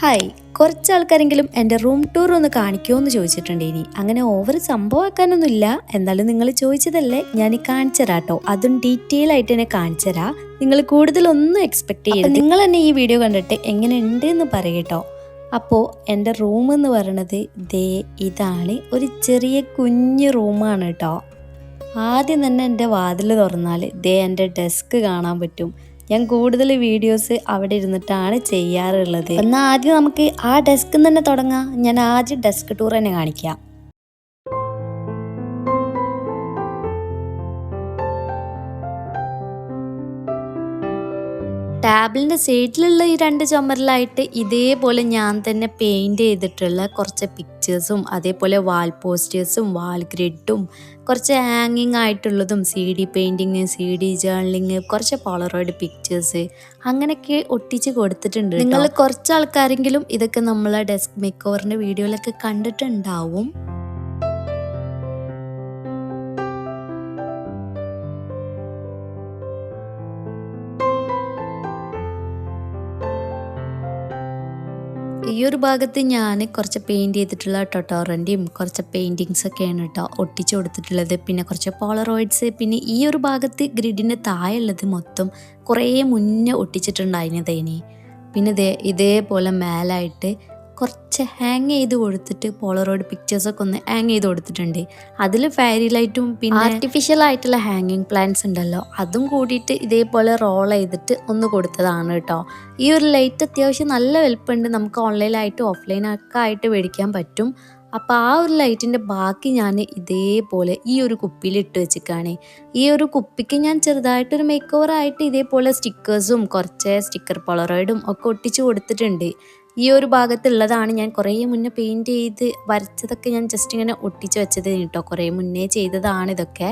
Hi, കുറച്ച് ആൾക്കാരെങ്കിലും എൻ്റെ room tour ഒന്ന് കാണിക്കുമോ എന്ന് ചോദിച്ചിട്ടുണ്ട്. ഇനി അങ്ങനെ ഓവർ സംഭവമാക്കാനൊന്നുമില്ല, എന്നാലും നിങ്ങൾ ചോദിച്ചതല്ലേ, ഞാൻ കാണിച്ചു തരാം കേട്ടോ. അതും ഡീറ്റെയിൽ ആയിട്ട് തന്നെ കാണിച്ചു തരാം. നിങ്ങൾ കൂടുതലൊന്നും എക്സ്പെക്ട് ചെയ്യരുത്. നിങ്ങൾ തന്നെ ഈ വീഡിയോ കണ്ടിട്ട് എങ്ങനെ ഉണ്ട് എന്ന് പറയട്ടോ. അപ്പോൾ എൻ്റെ റൂം എന്ന് പറയണത് ഇതാണ്. ഒരു ചെറിയ കുഞ്ഞു റൂമാണ് കേട്ടോ. ആദ്യം തന്നെ എൻ്റെ വാതിൽ തുറന്നാൽ എൻ്റെ ഡെസ്ക് കാണാൻ പറ്റും. ഞാൻ കൂടുതൽ വീഡിയോസ് അവിടെ ഇരുന്നിട്ടാണ് ചെയ്യാറുള്ളത്. എന്നാൽ ആദ്യം നമുക്ക് ആ ഡെസ്കിൽ തന്നെ തുടങ്ങാം. ഞാൻ ആദ്യം ഡെസ്ക് ടൂർ തന്നെ കാണിക്കാം. ടാബിളിൻ്റെ സൈഡിലുള്ള ഈ രണ്ട് ചുമരിലായിട്ട് ഇതേപോലെ ഞാൻ തന്നെ പെയിൻറ് ചെയ്തിട്ടുള്ള കുറച്ച് പിക്ചേഴ്സും അതേപോലെ വാൾ പോസ്റ്റേഴ്സും വാൾ ഗ്രിഡും കുറച്ച് ഹാങ്ങിങ് ആയിട്ടുള്ളതും CD പെയിൻറ്റിങ്, CD ജേർണലിങ്, കുറച്ച് പോളറോയിഡ് പിക്ചേഴ്സ് അങ്ങനെയൊക്കെ ഒട്ടിച്ച് കൊടുത്തിട്ടുണ്ട്. നിങ്ങൾ കുറച്ച് ആൾക്കാരെങ്കിലും ഇതൊക്കെ നമ്മളെ ഡെസ്ക് മേക്ക് ഓവറിൻ്റെ വീഡിയോയിലൊക്കെ കണ്ടിട്ടുണ്ടാവും. ഈ ഒരു ഭാഗത്ത് ഞാൻ കുറച്ച് പെയിൻറ് ചെയ്തിട്ടുള്ള ടൊട്ടോറൻ്റെയും കുറച്ച് പെയിൻറ്റിങ്സൊക്കെയാണ് കേട്ടോ ഒട്ടിച്ച് കൊടുത്തിട്ടുള്ളത്. പിന്നെ കുറച്ച് പോളറോയിഡ്സ്. പിന്നെ ഈ ഒരു ഭാഗത്ത് ഗ്രിഡിൻ്റെ താഴെയുള്ളത് മൊത്തം കുറേ മുന്നേ ഒട്ടിച്ചിട്ടുണ്ടായിരുന്നതേനി. പിന്നെ ഇതേപോലെ മേലായിട്ട് കുറച്ച് ഹാങ് ചെയ്ത് കൊടുത്തിട്ട് പോളറോയിഡ് പിക്ചേഴ്സൊക്കെ ഒന്ന് ഹാങ് ചെയ്ത് കൊടുത്തിട്ടുണ്ട്. അതിൽ ഫെയറി ലൈറ്റും പിന്നെ ആർട്ടിഫിഷ്യൽ ആയിട്ടുള്ള ഹാങ്ങിങ് പ്ലാന്റ്സ് ഉണ്ടല്ലോ, അതും കൂടിയിട്ട് ഇതേപോലെ റോൾ ചെയ്തിട്ട് ഒന്ന് കൊടുത്തതാണ് കേട്ടോ. ഈ ഒരു ലൈറ്റ് അത്യാവശ്യം നല്ല വലുപ്പമുണ്ട്. നമുക്ക് ഓൺലൈനായിട്ടും ഓഫ്ലൈനൊക്കെ ആയിട്ട് മേടിക്കാൻ പറ്റും. അപ്പോൾ ആ ഒരു ലൈറ്റിൻ്റെ ബാക്കി ഞാൻ ഇതേപോലെ ഈ ഒരു കുപ്പിയിൽ ഇട്ട് വെച്ചിക്കാണ്. ഈ ഒരു കുപ്പിക്ക് ഞാൻ ചെറുതായിട്ടൊരു മേക്ക് ഓവറായിട്ട് ഇതേപോലെ സ്റ്റിക്കേഴ്സും കുറച്ച് സ്റ്റിക്കർ പോളറോയിഡും ഒക്കെ ഒട്ടിച്ച് കൊടുത്തിട്ടുണ്ട്. ഈ ഒരു ഭാഗത്തുള്ളതാണ് ഞാൻ കുറേ മുന്നേ പെയിൻറ് ചെയ്ത് വരച്ചതൊക്കെ ഞാൻ ജസ്റ്റ് ഇങ്ങനെ ഒട്ടിച്ച് വെച്ചത് കേട്ടോ. കുറേ മുന്നേ ചെയ്തതാണ് ഇതൊക്കെ.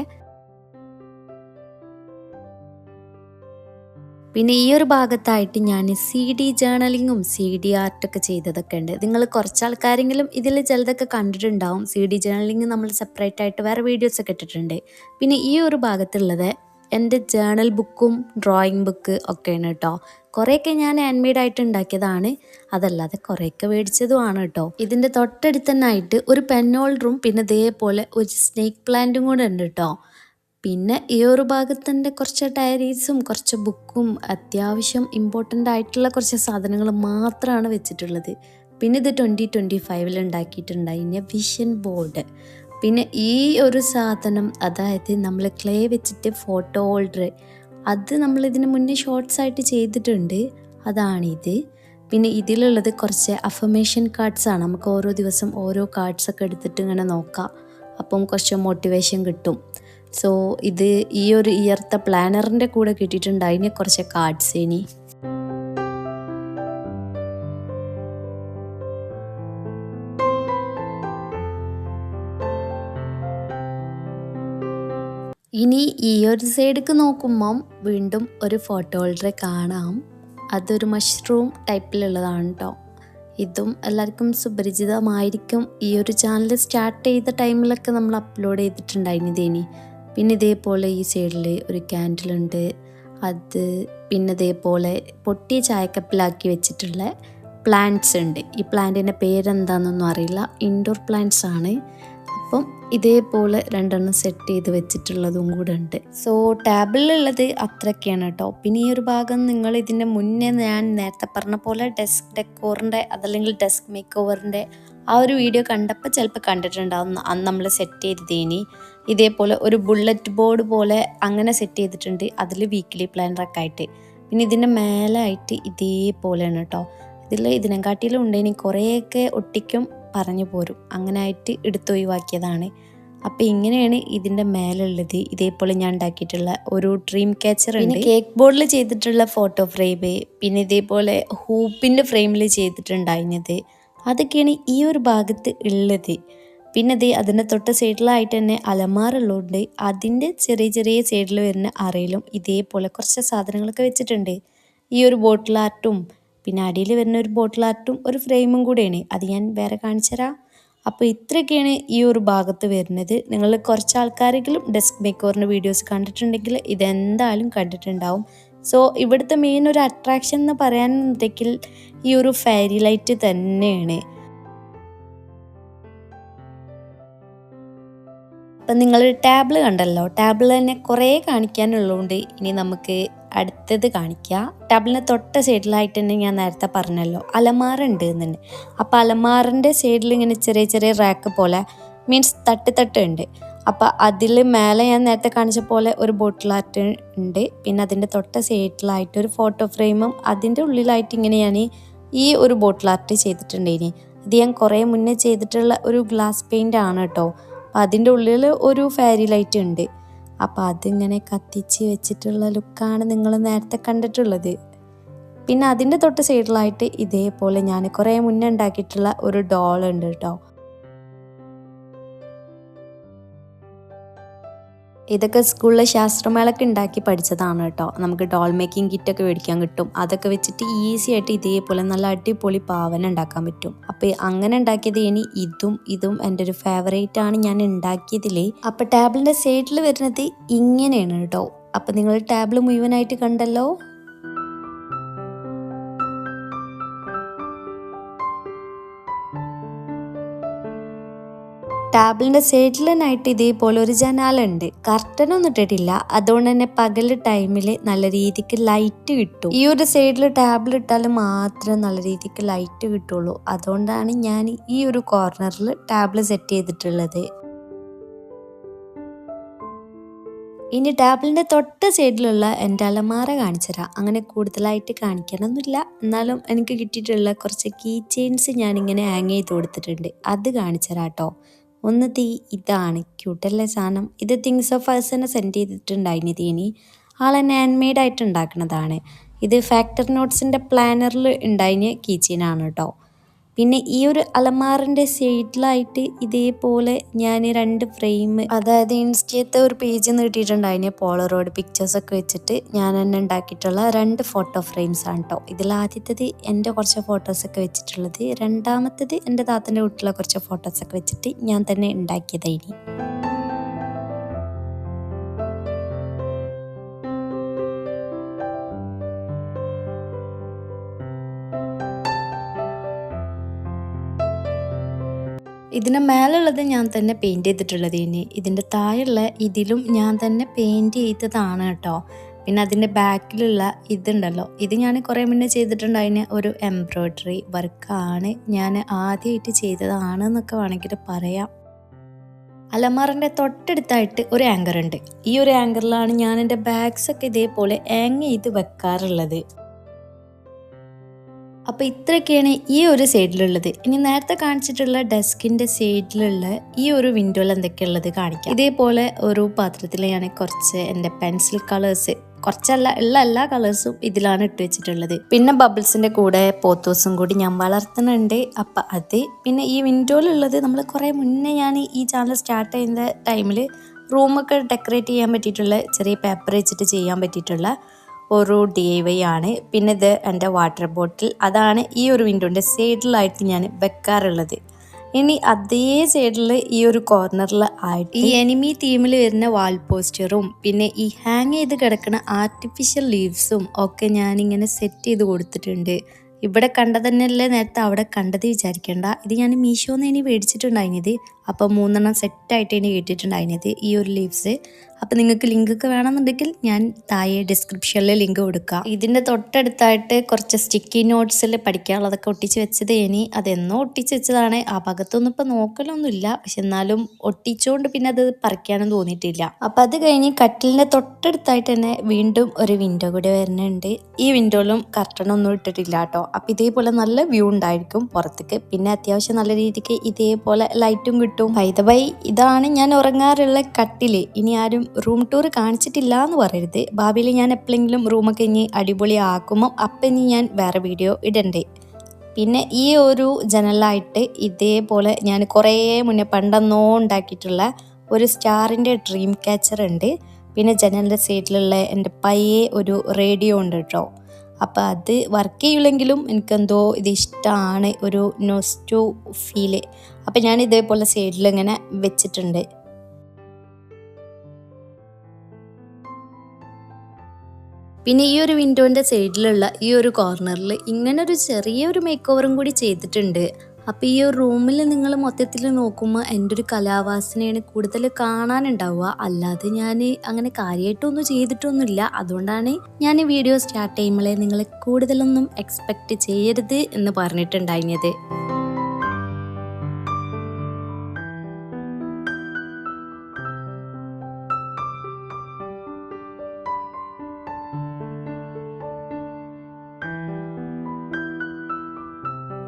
പിന്നെ ഈ ഒരു ഭാഗത്തായിട്ട് ഞാൻ CD ജേർണലിങ്ങും CD ആർട്ടൊക്കെ ചെയ്തതൊക്കെ ഉണ്ട്. നിങ്ങൾ കുറച്ച് ആൾക്കാരെങ്കിലും ഇതിൽ ചിലതൊക്കെ കണ്ടിട്ടുണ്ടാവും. CD ജേർണലിങ് നമ്മൾ സെപ്പറേറ്റ് ആയിട്ട് വേറെ വീഡിയോസൊക്കെ ഇട്ടിട്ടുണ്ട്. പിന്നെ ഈ ഒരു ഭാഗത്തുള്ളത് എൻ്റെ ജേർണൽ ബുക്കും ഡ്രോയിങ് ബുക്ക് ഒക്കെയാണ് കേട്ടോ. കുറേയൊക്കെ ഞാൻ ഹാൻഡ് മെയ്ഡ് ആയിട്ട് ഉണ്ടാക്കിയതാണ്, അതല്ലാതെ കുറേയൊക്കെ മേടിച്ചതുമാണ് കേട്ടോ. ഇതിൻ്റെ തൊട്ടടുത്ത് തന്നെ ആയിട്ട് ഒരു പെൻ ഹോൾഡറും പിന്നെ ഇതേപോലെ ഒരു സ്നേക്ക് പ്ലാന്റും കൂടെ ഉണ്ട് കേട്ടോ. പിന്നെ ഈ ഒരു ഭാഗത്തിൻ്റെ കുറച്ച് ഡയറീസും കുറച്ച് ബുക്കും അത്യാവശ്യം ഇമ്പോർട്ടൻ്റ് ആയിട്ടുള്ള കുറച്ച് സാധനങ്ങൾ മാത്രമാണ് വെച്ചിട്ടുള്ളത്. പിന്നെ ഇത് 2025 ഉണ്ടാക്കിയിട്ടുണ്ടായിന് വിഷൻ ബോർഡ്. പിന്നെ ഈ ഒരു സാധനം, അതായത് നമ്മൾ ക്ലേ വെച്ചിട്ട് ഫോട്ടോ ഹോൾഡർ, അത് നമ്മളിതിന് മുന്നേ ഷോർട്സ് ആയിട്ട് ചെയ്തിട്ടുണ്ട്, അതാണിത്. പിന്നെ ഇതിലുള്ളത് കുറച്ച് അഫർമേഷൻ കാർഡ്സാണ്. നമുക്ക് ഓരോ ദിവസം ഓരോ കാർഡ്സൊക്കെ എടുത്തിട്ട് ഇങ്ങനെ നോക്കാം, അപ്പം കുറച്ച് മോട്ടിവേഷൻ കിട്ടും. സോ ഇത് ഈ ഒരു ഇയർത്തെ പ്ലാനറിൻ്റെ കൂടെ കിട്ടിയിട്ടുണ്ട്. അതിന് കുറച്ച് കാർഡ്സ് ഇനി ഈ ഒരു സൈഡിലേക്ക് നോക്കുമ്പം വീണ്ടും ഒരു ഫോട്ടോ ഹോൾഡറെ കാണാം. അതൊരു മഷ്റൂം ടൈപ്പിലുള്ളതാണ് കേട്ടോ. ഇതും എല്ലാവർക്കും സുപരിചിതമായിരിക്കും. ഈ ഒരു ചാനൽ സ്റ്റാർട്ട് ചെയ്ത ടൈമിലൊക്കെ നമ്മൾ അപ്ലോഡ് ചെയ്തിട്ടുണ്ടായിരുന്നതേനി. പിന്നെ ഇതേപോലെ ഈ സൈഡിൽ ഒരു ക്യാൻഡിലുണ്ട്. അത് പിന്നെ ഇതേപോലെ പൊട്ടിയ ചായക്കപ്പിലാക്കി വെച്ചിട്ടുള്ള പ്ലാന്റ്സ് ഉണ്ട്. ഈ പ്ലാന്റിൻ്റെ പേരെന്താണെന്നൊന്നും അറിയില്ല, ഇൻഡോർ പ്ലാന്റ്സ് ആണ്. അപ്പം ഇതേപോലെ രണ്ടെണ്ണം സെറ്റ് ചെയ്ത് വെച്ചിട്ടുള്ളതും കൂടെ ഉണ്ട്. സോ ടേബിളിലുള്ളത് അത്രയൊക്കെയാണ് കേട്ടോ. പിന്നെ ഈ ഒരു ഭാഗം നിങ്ങൾ ഇതിൻ്റെ മുന്നേ ഞാൻ നേരത്തെ പറഞ്ഞ പോലെ ഡെസ്ക് ഡെക്കോറിൻ്റെ അതല്ലെങ്കിൽ ഡെസ്ക് മേക്ക് ഓവറിൻ്റെ ആ ഒരു വീഡിയോ കണ്ടപ്പോൾ ചിലപ്പോൾ കണ്ടിട്ടുണ്ടാവും. അന്ന് നമ്മൾ സെറ്റ് ചെയ്തതേനി ഇതേപോലെ ഒരു ബുള്ളറ്റ് ബോർഡ് പോലെ അങ്ങനെ സെറ്റ് ചെയ്തിട്ടുണ്ട്. അതിൽ വീക്കിലി പ്ലാനറൊക്കെ ആയിട്ട്. പിന്നെ ഇതിൻ്റെ മേലായിട്ട് ഇതേപോലെയാണ് കേട്ടോ. ഇതിനെക്കാട്ടിലും ഉണ്ടേനി കുറേയൊക്കെ ഒട്ടിക്കും പറഞ്ഞു പോരും, അങ്ങനെ ആയിട്ട് എടുത്തൊഴിവാക്കിയതാണ്. അപ്പോൾ ഇങ്ങനെയാണ് ഇതിൻ്റെ മേലുള്ളത്. ഇതേപോലെ ഞാൻ ഉണ്ടാക്കിയിട്ടുള്ള ഒരു ഡ്രീം ക്യാച്ചർ ഉണ്ട്. പിന്നെ കേക്ക് ബോർഡിൽ ചെയ്തിട്ടുള്ള ഫോട്ടോ ഫ്രെയിം, പിന്നെ ഇതേപോലെ ഹൂപ്പിൻ്റെ ഫ്രെയിമിൽ ചെയ്തിട്ടുണ്ടായിരുന്നത്, അതൊക്കെയാണ് ഈ ഒരു ഭാഗത്ത് ഉള്ളത്. പിന്നെ അതിൻ്റെ തൊട്ട് സൈഡിലായിട്ട് തന്നെ അലമാറുള്ളതുകൊണ്ട് അതിൻ്റെ ചെറിയ ചെറിയ സൈഡിൽ വരുന്ന അറയിലും ഇതേപോലെ കുറച്ച് സാധനങ്ങളൊക്കെ വെച്ചിട്ടുണ്ട്. ഈ ഒരു ബോട്ടിൽ ആർട്ടും പിന്നെ അടിയിൽ വരുന്ന ഒരു ബോട്ടിൽ ആർട്ടും ഒരു ഫ്രെയിമും കൂടെയാണ്. അത് ഞാൻ വേറെ കാണിച്ചു തരാം. അപ്പോൾ ഇത്രയൊക്കെയാണ് ഈ ഒരു ഭാഗത്ത് വരുന്നത്. നിങ്ങൾ കുറച്ച് ആൾക്കാരെങ്കിലും ഡെസ്ക് മേക്ക് ഓവറിൻ്റെ വീഡിയോസ് കണ്ടിട്ടുണ്ടെങ്കിൽ ഇതെന്തായാലും കണ്ടിട്ടുണ്ടാവും. സോ ഇവിടുത്തെ മെയിൻ ഒരു അട്രാക്ഷൻ എന്ന് പറയാനുണ്ടെങ്കിൽ ഈ ഒരു ഫെയറി ലൈറ്റ് തന്നെയാണ്. അപ്പം നിങ്ങൾ ടാബിൾ കണ്ടല്ലോ, ടാബിൾ തന്നെ കുറേ കാണിക്കാനുള്ളതുകൊണ്ട് ഇനി നമുക്ക് അടുത്തത് കാണിക്കാം. ടാബിളിൻ്റെ തൊട്ട സൈഡിലായിട്ട് തന്നെ ഞാൻ നേരത്തെ പറഞ്ഞല്ലോ അലമാര ഉണ്ട് എന്നുണ്ട്. അപ്പോൾ അലമാറിൻ്റെ സൈഡിൽ ഇങ്ങനെ ചെറിയ ചെറിയ റാക്ക് പോലെ മീൻസ് തട്ട് ഉണ്ട്. അപ്പോൾ അതിൽ മേലെ ഞാൻ നേരത്തെ കാണിച്ച പോലെ ഒരു ബോട്ടിൽ ആർട്ട് ഉണ്ട്. പിന്നെ അതിൻ്റെ തൊട്ട സൈഡിലായിട്ട് ഒരു ഫോട്ടോ ഫ്രെയിമും അതിൻ്റെ ഉള്ളിലായിട്ട് ഇങ്ങനെ ഞാൻ ഈ ഒരു ബോട്ടിൽ ആർട്ട് ചെയ്തിട്ടുണ്ട്. ഇനി ഇത് ഞാൻ കുറേ മുന്നേ ചെയ്തിട്ടുള്ള ഒരു ഗ്ലാസ് പെയിൻ്റ് ആണ് കേട്ടോ. അതിൻ്റെ ഉള്ളിൽ ഒരു ഫെയറി ലൈറ്റ് ഉണ്ട്. അപ്പോൾ അതിങ്ങനെ കത്തിച്ച് വെച്ചിട്ടുള്ള ലുക്കാണ് നിങ്ങൾ നേരത്തെ കണ്ടിട്ടുള്ളത്. പിന്നെ അതിൻ്റെ തൊട്ട് സൈഡിലായിട്ട് ഇതേപോലെ ഞാൻ കുറേ മുന്നേ ഉണ്ടാക്കിയിട്ടുള്ള ഒരു ഡോൾ ഉണ്ട് കേട്ടോ. ഇതൊക്കെ സ്കൂളിലെ ശാസ്ത്രമേളയ്ക്ക് ഉണ്ടാക്കി പഠിച്ചതാണ് കേട്ടോ. നമുക്ക് ഡോൾ മേക്കിംഗ് കിറ്റൊക്കെ മേടിക്കാൻ കിട്ടും. അതൊക്കെ വെച്ചിട്ട് ഈസി ആയിട്ട് ഇതേപോലെ നല്ല അടിപൊളി പാവന ഉണ്ടാക്കാൻ പറ്റും. അപ്പോൾ അങ്ങനെ ഉണ്ടാക്കിയത് ഇനി ഇതും എൻ്റെ ഒരു ഫേവറേറ്റ് ആണ് ഞാൻ ഉണ്ടാക്കിയതിൽ. അപ്പോൾ ടാബിളിൻ്റെ സൈഡിൽ വരുന്നത് ഇങ്ങനെയാണ് കേട്ടോ. അപ്പോൾ നിങ്ങൾ ടാബിൾ മുഴുവനായിട്ട് കണ്ടല്ലോ. ടാബിളിൻ്റെ സൈഡിലായിട്ട് ഇതേപോലെ ഒരു ജനാലുണ്ട്. കർട്ടനൊന്നും ഇട്ടിട്ടില്ല, അതുകൊണ്ട് തന്നെ പകൽ ടൈമിൽ നല്ല രീതിക്ക് ലൈറ്റ് കിട്ടും. ഈ ഒരു സൈഡിൽ ടാബിൾ ഇട്ടാൽ മാത്രമേ നല്ല രീതിക്ക് ലൈറ്റ് കിട്ടുള്ളൂ. അതുകൊണ്ടാണ് ഞാൻ ഈ ഒരു കോർണറിൽ ടാബിൾ സെറ്റ് ചെയ്തിട്ടുള്ളത്. ഇനി ടാബിളിൻ്റെ തൊട്ട സൈഡിലുള്ള എൻ്റെ അലമാര കാണിച്ചു തരാം. അങ്ങനെ കൂടുതലായിട്ട് കാണിക്കണമെന്നില്ല, എന്നാലും എനിക്ക് കിട്ടിയിട്ടുള്ള കുറച്ച് കീ ചെയിൻസ് ഞാനിങ്ങനെ ഹാങ് ചെയ്ത് കൊടുത്തിട്ടുണ്ട്. അത് കാണിച്ചു തരാം കേട്ടോ. ഒന്ന് ഇതാണ് ക്യൂട്ടല്ലേ സാധനം. ഇത് തിങ്സ് ഓഫ് അസ് തന്നെ സെൻഡ് ചെയ്തിട്ടുണ്ടായിന്. ഇനി ആളെന്നെ ഹാൻഡ് മെയ്ഡ് ആയിട്ട് ഉണ്ടാക്കുന്നതാണ്. ഇത് ഫാക്ടറി നോട്ട്സിൻ്റെ പ്ലാനറിൽ ഉണ്ടായിന് കീ ചെയിനാണ് കേട്ടോ. പിന്നെ ഈ ഒരു അലമാറിൻ്റെ സൈഡിലായിട്ട് ഇതേപോലെ ഞാൻ 2 ഫ്രെയിം, അതായത് ഇൻസ്റ്റത്തെ ഒരു പേജ് കിട്ടിയിട്ടുണ്ടായിന് പോളറോയിഡ് പിക്ചേഴ്സൊക്കെ വെച്ചിട്ട് ഞാൻ തന്നെ ഉണ്ടാക്കിയിട്ടുള്ള 2 ഫോട്ടോ ഫ്രെയിംസ് ആണ് കേട്ടോ. ഇതിൽ ആദ്യത്തേത് എൻ്റെ കുറച്ച് ഫോട്ടോസൊക്കെ വെച്ചിട്ടുള്ളത്, രണ്ടാമത്തേത് എൻ്റെ താത്തൻ്റെ വീട്ടിലുള്ള കുറച്ച് ഫോട്ടോസൊക്കെ വെച്ചിട്ട് ഞാൻ തന്നെ ഉണ്ടാക്കിയതായിനി. ഇതിന് മേലുള്ളത് ഞാൻ തന്നെ പെയിൻറ്റ് ചെയ്തിട്ടുള്ളത്. ഇനി ഇതിൻ്റെ താഴെയുള്ള ഇതിലും ഞാൻ തന്നെ പെയിൻറ്റ് ചെയ്തതാണ് കേട്ടോ. പിന്നെ അതിൻ്റെ ബാക്കിലുള്ള ഇതുണ്ടല്ലോ, ഇത് ഞാൻ കുറേ മുന്നേ ചെയ്തിട്ടുണ്ടായിന് ഒരു എംബ്രോയ്ഡറി വർക്കാണ്. ഞാൻ ആദ്യമായിട്ട് ചെയ്തതാണ് എന്നൊക്കെ വേണമെങ്കിൽ പറയാം. അലമാറിൻ്റെ തൊട്ടടുത്തായിട്ട് ഒരു ആങ്കർ ഉണ്ട്. ഈ ഒരു ആങ്കറിലാണ് ഞാൻ എൻ്റെ ബാഗ്സൊക്കെ ഇതേപോലെ ഹാങ് ചെയ്ത് വെക്കാറുള്ളത്. അപ്പോൾ ഇത്രയൊക്കെയാണ് ഈ ഒരു സൈഡിലുള്ളത്. ഇനി നേരത്തെ കാണിച്ചിട്ടുള്ള ഡെസ്കിൻ്റെ സൈഡിലുള്ള ഈ ഒരു വിൻഡോയിൽ എന്തൊക്കെയുള്ളത് കാണിക്കാം. ഇതേപോലെ ഒരു പാത്രത്തിൽ ഞാൻ കുറച്ച് എൻ്റെ പെൻസിൽ കളേഴ്സ്, കുറച്ചല്ല ഉള്ള എല്ലാ കളേഴ്സും ഇതിലാണ് ഇട്ട് വെച്ചിട്ടുള്ളത്. പിന്നെ ബബിൾസിൻ്റെ കൂടെ പോത്തോസും കൂടി ഞാൻ വളർത്തുന്നുണ്ട്. അപ്പം അത് പിന്നെ ഈ വിൻഡോയിലുള്ളത് നമ്മൾ കുറേ മുന്നേ ഞാൻ ഈ ചാനൽ സ്റ്റാർട്ട് ചെയ്യുന്ന ടൈമിൽ റൂമൊക്കെ ഡെക്കറേറ്റ് ചെയ്യാൻ പറ്റിയിട്ടുള്ള ചെറിയ പേപ്പർ വെച്ചിട്ട് ചെയ്യാൻ പറ്റിയിട്ടുള്ള ഒരു DIY ആണ്. പിന്നെ ഇത് എൻ്റെ വാട്ടർ ബോട്ടിൽ, അതാണ് ഈ ഒരു വിൻഡോൻ്റെ സൈഡിലായിട്ട് ഞാൻ വെക്കാറുള്ളത്. ഇനി അതേ സൈഡിൽ ഈ ഒരു കോർണറിൽ ആയിട്ട് ഈ എനിമി തീമിൽ വരുന്ന വാൾ പോസ്റ്ററും പിന്നെ ഈ ഹാങ് ചെയ്ത് കിടക്കുന്ന ആർട്ടിഫിഷ്യൽ ലീവ്സും ഒക്കെ ഞാനിങ്ങനെ സെറ്റ് ചെയ്ത് കൊടുത്തിട്ടുണ്ട്. ഇവിടെ കണ്ടത് തന്നെയല്ലേ നേരത്തെ അവിടെ കണ്ടത് വിചാരിക്കേണ്ട. ഇത് ഞാൻ മീഷോന്ന് ഇനി മേടിച്ചിട്ടുണ്ടായിരുന്നത്. അപ്പോൾ 3 സെറ്റായിട്ട് ഇനി കേട്ടിട്ടുണ്ടായിരുന്നത് ഈ ഒരു ലീവ്സ്. അപ്പോൾ നിങ്ങൾക്ക് ലിങ്കൊക്കെ വേണമെന്നുണ്ടെങ്കിൽ ഞാൻ താഴെ ഡിസ്ക്രിപ്ഷനിൽ ലിങ്ക് കൊടുക്കാം. ഇതിൻ്റെ തൊട്ടടുത്തായിട്ട് കുറച്ച് സ്റ്റിക്കി നോട്ട്സിൽ പഠിക്കാനുള്ളതൊക്കെ ഒട്ടിച്ച് വെച്ചത്. ഇനി അതെന്നോ ഒട്ടിച്ച് വെച്ചതാണ്. ആ ഭാഗത്തൊന്നും ഇപ്പോൾ നോക്കലൊന്നുമില്ല, പക്ഷെ എന്നാലും ഒട്ടിച്ചുകൊണ്ട് പിന്നെ അത് പറിക്കാനും തോന്നിയിട്ടില്ല. അപ്പം അത് കഴിഞ്ഞ് കട്ടിലിൻ്റെ തൊട്ടടുത്തായിട്ട് തന്നെ വീണ്ടും ഒരു വിൻഡോ കൂടി വരുന്നുണ്ട്. ഈ വിൻഡോയിലും കർട്ടനൊന്നും ഇട്ടിട്ടില്ല കേട്ടോ. അപ്പം ഇതേപോലെ നല്ല വ്യൂ ഉണ്ടായിരിക്കും പുറത്തേക്ക്. പിന്നെ അത്യാവശ്യം നല്ല രീതിക്ക് ഇതേപോലെ ലൈറ്റും കിട്ടും. ബൈ ദ ബൈ, ഇതാണ് ഞാൻ ഉറങ്ങാറുള്ള കട്ടില്. ഇനി ആരും റൂം ടൂർ കാണിച്ചിട്ടില്ല എന്ന് പറയരുത്. ഭാവിയിൽ ഞാൻ എപ്പോഴെങ്കിലും റൂമൊക്കെ ഇനി അടിപൊളി ആക്കുമ്പോൾ അപ്പം ഇനി ഞാൻ വേറെ വീഡിയോ ഇടണ്ടേ. പിന്നെ ഈ ഒരു ജനലായിട്ട് ഇതേപോലെ ഞാൻ കുറേ മുന്നേ പണ്ടെന്നോ ഉണ്ടാക്കിയിട്ടുള്ള ഒരു സ്റ്റാറിൻ്റെ ഡ്രീം ക്യാച്ചർ ഉണ്ട്. പിന്നെ ജനലിൻ്റെ സൈഡിലുള്ള എൻ്റെ പയ്യെ ഒരു റേഡിയോ ഉണ്ട് കേട്ടോ. അപ്പോൾ അത് വർക്ക് ചെയ്യില്ലെങ്കിലും എനിക്കെന്തോ ഇത് ഇഷ്ടമാണ്, ഒരു നൊസ്റ്റു ഫീല്. അപ്പം ഞാൻ ഇതേപോലെ സൈഡിൽ ഇങ്ങനെ വെച്ചിട്ടുണ്ട്. പിന്നെ ഈ ഒരു വിൻഡോൻ്റെ സൈഡിലുള്ള ഈ ഒരു കോർണറിൽ ഇങ്ങനൊരു ചെറിയൊരു മേക്ക് ഓവറും കൂടി ചെയ്തിട്ടുണ്ട്. അപ്പോൾ ഈ ഒരു റൂമിൽ നിങ്ങൾ മൊത്തത്തിൽ നോക്കുമ്പോൾ എൻ്റെ ഒരു കലാവാസനയാണ് കൂടുതൽ കാണാനുണ്ടാവുക. അല്ലാതെ ഞാൻ അങ്ങനെ കാര്യമായിട്ടൊന്നും ചെയ്തിട്ടൊന്നുമില്ല. അതുകൊണ്ടാണ് ഞാൻ വീഡിയോ സ്റ്റാർട്ട് ചെയ്യുമ്പോഴേ നിങ്ങൾ കൂടുതലൊന്നും എക്സ്പെക്റ്റ് ചെയ്യരുത് എന്ന് പറഞ്ഞിട്ടുണ്ടായിരുന്നത്.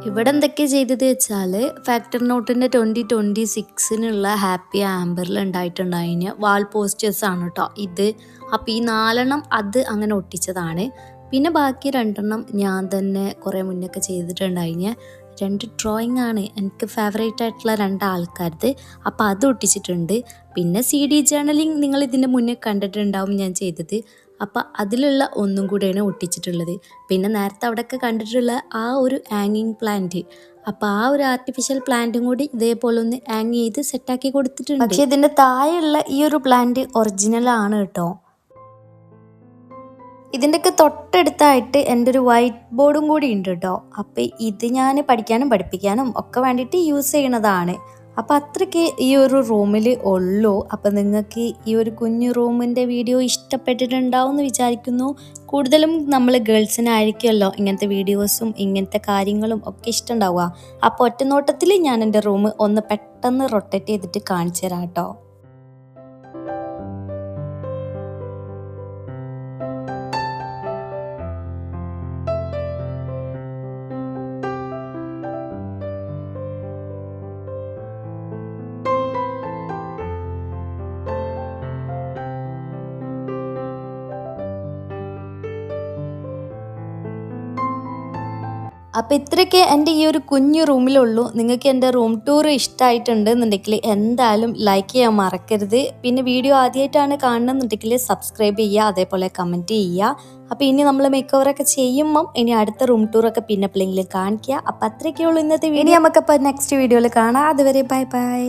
ഇവിടെ എന്തൊക്കെ ചെയ്തത് വെച്ചാൽ ഫാക്ടറി നോട്ടിൻ്റെ 2026 ഹാപ്പി ആംബറിൽ ഉണ്ടായിട്ടുണ്ടായിന് വാൾ പോസ്റ്റേഴ്സ് ആണ് കേട്ടോ ഇത്. അപ്പോൾ ഈ 4 അത് അങ്ങനെ ഒട്ടിച്ചതാണ്. പിന്നെ ബാക്കി 2 ഞാൻ തന്നെ കുറേ മുന്നൊക്കെ ചെയ്തിട്ടുണ്ടായിന്. 2 ഡ്രോയിങ് ആണ് എനിക്ക് ഫേവറേറ്റ് ആയിട്ടുള്ള 2 ആൾക്കാരത്. അപ്പോൾ അത് ഒട്ടിച്ചിട്ടുണ്ട്. പിന്നെ CD ജേർണലിങ് നിങ്ങൾ ഇതിൻ്റെ മുന്നേ കണ്ടിട്ടുണ്ടാവും ഞാൻ ചെയ്തത്. അപ്പോൾ അതിലുള്ള ഒന്നും കൂടെയാണ് ഒട്ടിച്ചിട്ടുള്ളത്. പിന്നെ നേരത്തെ അവിടെയൊക്കെ കണ്ടിട്ടുള്ള ആ ഒരു ഹാങ്ങിങ് പ്ലാന്റ്, അപ്പോൾ ആ ഒരു ആർട്ടിഫിഷ്യൽ പ്ലാന്റും കൂടി ഇതേപോലെ ഒന്ന് ഹാങ് ചെയ്ത് സെറ്റാക്കി കൊടുത്തിട്ടുണ്ട്. പക്ഷേ ഇതിൻ്റെ താഴെയുള്ള ഈ ഒരു പ്ലാന്റ് ഒറിജിനലാണ് കേട്ടോ. ഇതിൻ്റെയൊക്കെ തൊട്ടടുത്തായിട്ട് എൻ്റെ ഒരു വൈറ്റ് ബോർഡും കൂടി ഉണ്ട് കേട്ടോ. അപ്പോൾ ഇത് ഞാൻ പഠിക്കാനും പഠിപ്പിക്കാനും ഒക്കെ വേണ്ടിയിട്ട് യൂസ് ചെയ്യണതാണ്. അപ്പോൾ അത്രയ്ക്ക് ഈ ഒരു റൂമിൽ ഉള്ളൂ. അപ്പോൾ നിങ്ങൾക്ക് ഈ ഒരു കുഞ്ഞു റൂമിൻ്റെ വീഡിയോ ഇഷ്ടപ്പെട്ടിട്ടുണ്ടാവും എന്ന് വിചാരിക്കുന്നു. കൂടുതലും നമ്മൾ ഗേൾസിനായിരിക്കുമല്ലോ ഇങ്ങനത്തെ വീഡിയോസും ഇങ്ങനത്തെ കാര്യങ്ങളും ഒക്കെ ഇഷ്ടമുണ്ടാവുക. അപ്പോൾ ഒറ്റ നോട്ടത്തിൽ ഞാൻ എൻ്റെ റൂം ഒന്ന് പെട്ടെന്ന് റൊട്ടേറ്റ് ചെയ്തിട്ട് കാണിച്ചു തരാം കേട്ടോ. അപ്പോൾ ഇത്രയൊക്കെ എൻ്റെ ഈ ഒരു കുഞ്ഞു റൂമിലുള്ളൂ. നിങ്ങൾക്ക് എൻ്റെ റൂം ടൂർ ഇഷ്ടമായിട്ടുണ്ടെന്നുണ്ടെങ്കിൽ എന്തായാലും ലൈക്ക് ചെയ്യാൻ മറക്കരുത്. പിന്നെ വീഡിയോ ആദ്യമായിട്ടാണ് കാണുന്നുണ്ടെങ്കിൽ സബ്സ്ക്രൈബ് ചെയ്യുക, അതേപോലെ കമൻറ്റ് ചെയ്യുക. അപ്പോൾ ഇനി നമ്മൾ മേക്ക് ഓവറൊക്കെ ചെയ്യുമ്പം ഇനി അടുത്ത റൂം ടൂറൊക്കെ പിന്നെ എപ്പോഴെങ്കിലും കാണിക്കുക. അപ്പോൾ അത്രയൊക്കെ ഉള്ളൂ ഇന്നത്തെ വീഡിയോ. നമുക്കപ്പോൾ നെക്സ്റ്റ് വീഡിയോയിൽ കാണാം. അതുവരെ ബൈ ബൈ.